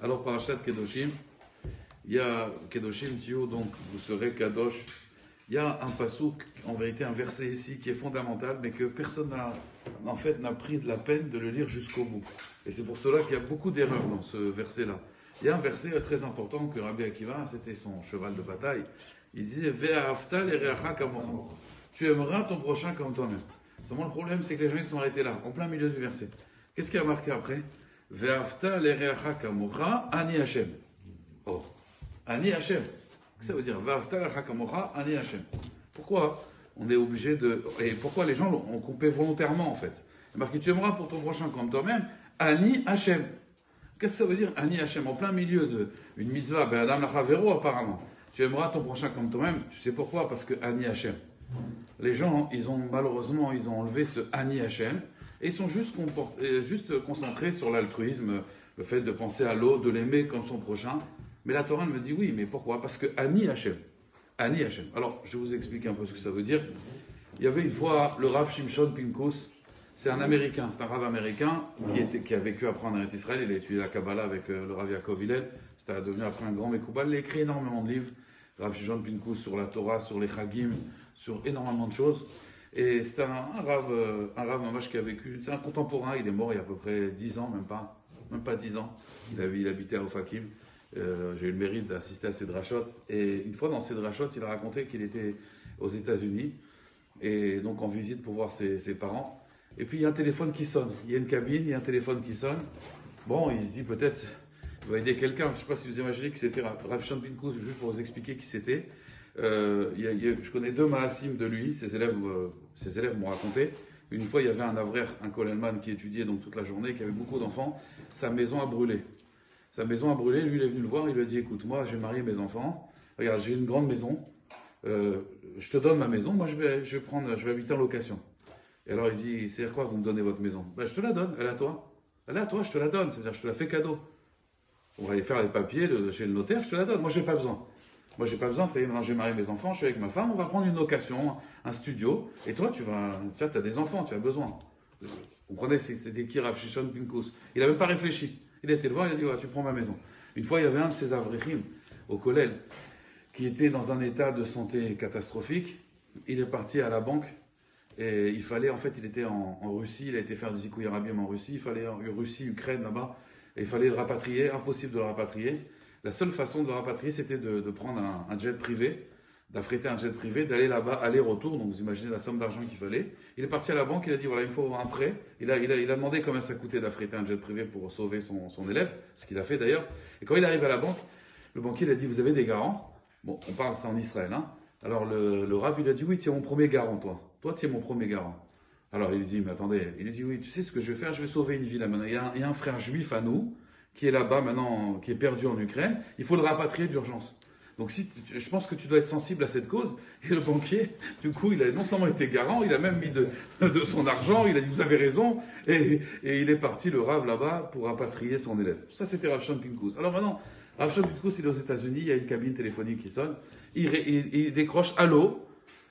Alors, Parashat Kedoshim, il y a Kedoshim Tio, donc vous serez Kadosh. Il y a un pasouk, en vérité un verset ici qui est fondamental, mais que personne n'a pris de la peine de le lire jusqu'au bout. Et c'est pour cela qu'il y a beaucoup d'erreurs dans ce verset-là. Il y a un verset très important que Rabbi Akiva, c'était son cheval de bataille, il disait Ve'ahavta l'ereacha kamocha. Tu aimeras ton prochain comme toi-même. Seulement le problème, c'est que les gens ils sont arrêtés là, en plein milieu du verset. Qu'est-ce qu'il y a marqué après? Ve'ahavta l'ereacha kamocha ani Hashem. Oh, ani Hashem. Qu'est-ce que ça veut dire? Ve'ahavta l'ereacha kamocha ani Hashem. Pourquoi on est obligé de. Et pourquoi les gens ont coupé volontairement en fait? Il marqué tu aimeras pour ton prochain comme toi-même, ani Hashem. Qu'est-ce que ça veut dire ani Hashem? En plein milieu d'une mitzvah, ben Adam Lachavero apparemment. Tu aimeras ton prochain comme toi-même. Tu sais pourquoi? Parce que ani Hashem. Les gens, malheureusement, ils ont enlevé ce ani Hashem et ils sont juste concentrés sur l'altruisme, le fait de penser à l'autre, de l'aimer comme son prochain. Mais la Torah me dit oui, mais pourquoi? Parce que ani Hashem. Ani Hashem. Alors, je vais vous expliquer un peu ce que ça veut dire. Il y avait une fois le Rav Shimshon Pinkus. C'est un Américain, c'est un Rav américain qui a vécu après en Eretz Israël. Il a étudié la Kabbalah avec le Rav Yaakov Hillel. C'était devenu après un grand Mekoubal. Il a écrit énormément de livres. Rav Shimshon Pinkus sur la Torah, sur les Chagim, sur énormément de choses. Et c'était un Rav Mamash qui a vécu. C'est un contemporain. Il est mort il y a à peu près 10 ans, même pas 10 ans. Il habitait à Ofakim. J'ai eu le mérite d'assister à ses drachot. Et une fois dans ses drachot, il a raconté qu'il était aux États-Unis et donc en visite pour voir ses parents. Et puis il y a un téléphone qui sonne. Il y a une cabine, il y a un téléphone qui sonne. Bon, il se dit peut-être il va aider quelqu'un. Je ne sais pas si vous imaginez que c'était Rav Shimshon Pinkus, juste pour vous expliquer qui c'était. Je connais 2 Maasim de lui, ses élèves m'ont raconté. Une fois, il y avait un Avrer, un Kollelman qui étudiait donc toute la journée, qui avait beaucoup d'enfants. Sa maison a brûlé. Lui, il est venu le voir, il lui a dit écoute, moi, j'ai marié mes enfants. Regarde, j'ai une grande maison. Je te donne ma maison, moi, je vais habiter en location. Et alors, il dit c'est-à-dire quoi, vous me donnez votre maison? Ben, je te la donne, elle est à toi. Elle est à toi, je te la donne, c'est-à-dire, je te la fais cadeau. On va aller faire les papiers chez le notaire, je te la donne. Moi, j'ai pas besoin. Ça y est, maintenant j'ai marié mes enfants, je suis avec ma femme, on va prendre une location, un studio, et toi, tu as des enfants, tu as besoin. Vous comprenez, c'était qui Rav Shimshon Pinkus? Il n'a même pas réfléchi. Il a été le voir, il a dit, ouais, tu prends ma maison. Une fois, il y avait un de ces avrichim au Kollel qui était dans un état de santé catastrophique. Il est parti à la banque, et il était en Russie, il a été faire du Zikouï Rabim en Russie, il fallait en Russie, Ukraine, là-bas, et il fallait le rapatrier, impossible de le rapatrier. La seule façon de le rapatrier, c'était de prendre un jet privé, d'affréter un jet privé, d'aller là-bas, aller-retour. Donc vous imaginez la somme d'argent qu'il fallait. Il est parti à la banque, il a dit voilà, il me faut un prêt. Il a demandé combien ça coûtait d'affréter un jet privé pour sauver son élève, ce qu'il a fait d'ailleurs. Et quand il arrive à la banque, le banquier il a dit vous avez des garants? Bon, on parle ça en Israël, hein. Alors le Rav il a dit oui, tu es mon premier garant, toi. Toi, tu es mon premier garant. Alors il lui dit mais attendez, il lui dit oui, tu sais ce que je vais faire? Je vais sauver une vie là maintenant. Il y a un frère juif à nous qui est là-bas maintenant, qui est perdu en Ukraine, il faut le rapatrier d'urgence. Donc je pense que tu dois être sensible à cette cause. Et le banquier, du coup, il a non seulement été garant, il a même mis de son argent, il a dit vous avez raison, et il est parti, le Rav, là-bas, pour rapatrier son élève. Ça, c'était Rav Shimshon Pinkus. Alors maintenant, Rav Shimshon Pinkus, il est aux États-Unis, il y a une cabine téléphonique qui sonne, il décroche allô,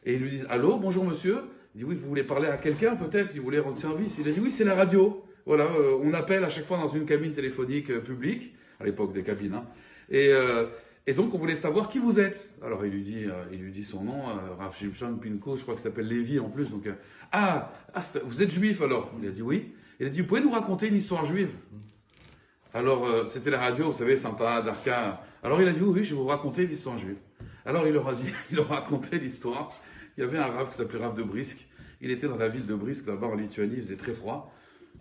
et ils lui disent allô, bonjour monsieur. Il dit oui, vous voulez parler à quelqu'un peut-être, il voulait rendre service. Il a dit oui, c'est la radio. Voilà, on appelle à chaque fois dans une cabine téléphonique publique, à l'époque des cabines, hein, et donc on voulait savoir qui vous êtes. Alors il lui dit son nom, Rav Shimshon Pinkus, je crois qu'il s'appelle Lévi en plus. Donc vous êtes juif alors? Il a dit oui. Il a dit vous pouvez nous raconter une histoire juive? Alors c'était la radio, vous savez, sympa, d'Arca. Alors il a dit oui, je vais vous raconter l'histoire juive. Alors il leur a raconté l'histoire. Il y avait un Rav qui s'appelait Rav de Brisk. Il était dans la ville de Brisk, là-bas en Lituanie, il faisait très froid.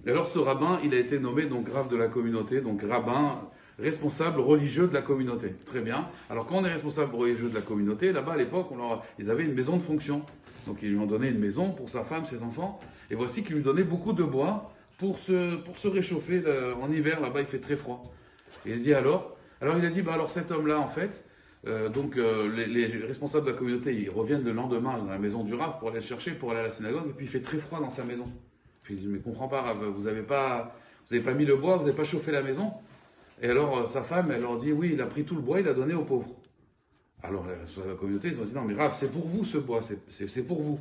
Et alors ce rabbin, il a été nommé donc Rav de la communauté, donc rabbin responsable religieux de la communauté. Très bien. Alors quand on est responsable religieux de la communauté, là-bas à l'époque, ils avaient une maison de fonction. Donc ils lui ont donné une maison pour sa femme, ses enfants. Et voici qu'il lui donnait beaucoup de bois pour se réchauffer. En hiver, là-bas, il fait très froid. Et il dit alors il a dit, alors cet homme-là, en fait, les responsables de la communauté, ils reviennent le lendemain dans la maison du Rav pour aller le chercher, pour aller à la synagogue, et puis il fait très froid dans sa maison. Puis il dit, mais comprends pas, Rav, vous avez pas mis le bois, vous n'avez pas chauffé la maison? Et alors sa femme, elle leur dit, oui, il a pris tout le bois, il l'a donné aux pauvres. Alors les responsables de la communauté, ils ont dit, non mais Rav, c'est pour vous ce bois, c'est pour vous.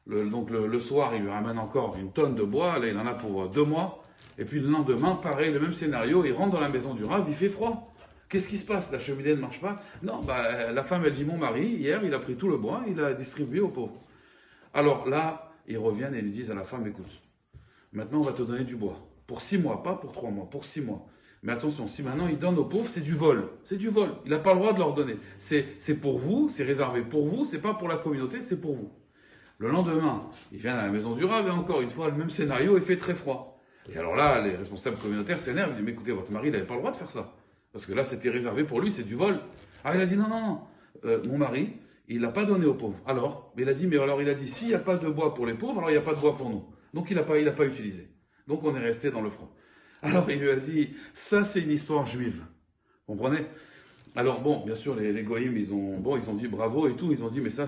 Donc le soir, il lui ramène encore une tonne de bois, là il en a pour 2 mois. Et puis le lendemain, pareil, le même scénario, il rentre dans la maison du Rav, il fait froid. Qu'est-ce qui se passe? La cheminée ne marche pas? Non, la femme, elle dit, mon mari, hier, il a pris tout le bois, il l'a distribué aux pauvres. Alors là, ils reviennent et ils disent à la femme, écoute, maintenant on va te donner du bois. Pour 6 mois, pas pour 3 mois, pour 6 mois. Mais attention, si maintenant il donne aux pauvres, c'est du vol. C'est du vol. Il n'a pas le droit de leur donner. C'est pour vous, c'est réservé pour vous, c'est pas pour la communauté, c'est pour vous. Le lendemain, ils viennent à la maison du Rav et encore une fois, le même scénario, il fait très froid. Et alors là, les responsables communautaires s'énervent, ils disent, mais écoutez, votre mari, il n'avait pas le droit de faire ça. Parce que là, c'était réservé pour lui, c'est du vol. Ah, il a dit, non, non, non, mon mari, il l'a pas donné aux pauvres. Alors, mais il a dit, s'il n'y a pas de bois pour les pauvres, alors il n'y a pas de bois pour nous. Donc il n'a pas utilisé. Donc on est resté dans le froid. Alors il lui a dit, ça c'est une histoire juive. Vous comprenez? Alors bon, bien sûr, les goïms, ils ont dit bravo et tout, ils ont dit, mais ça,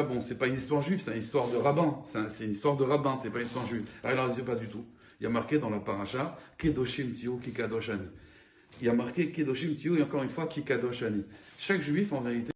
bon, c'est pas une histoire juive, c'est une histoire de rabbin, c'est une histoire de rabbin, c'est pas une histoire juive. Alors il leur dit pas du tout. Il y a marqué dans la paracha, Kedoshim Tiyu Ki Kadosh Ani. Il y a marqué Kedoshim Tiyu et encore une fois Ki Kadosh Ani. Chaque juif, en vérité,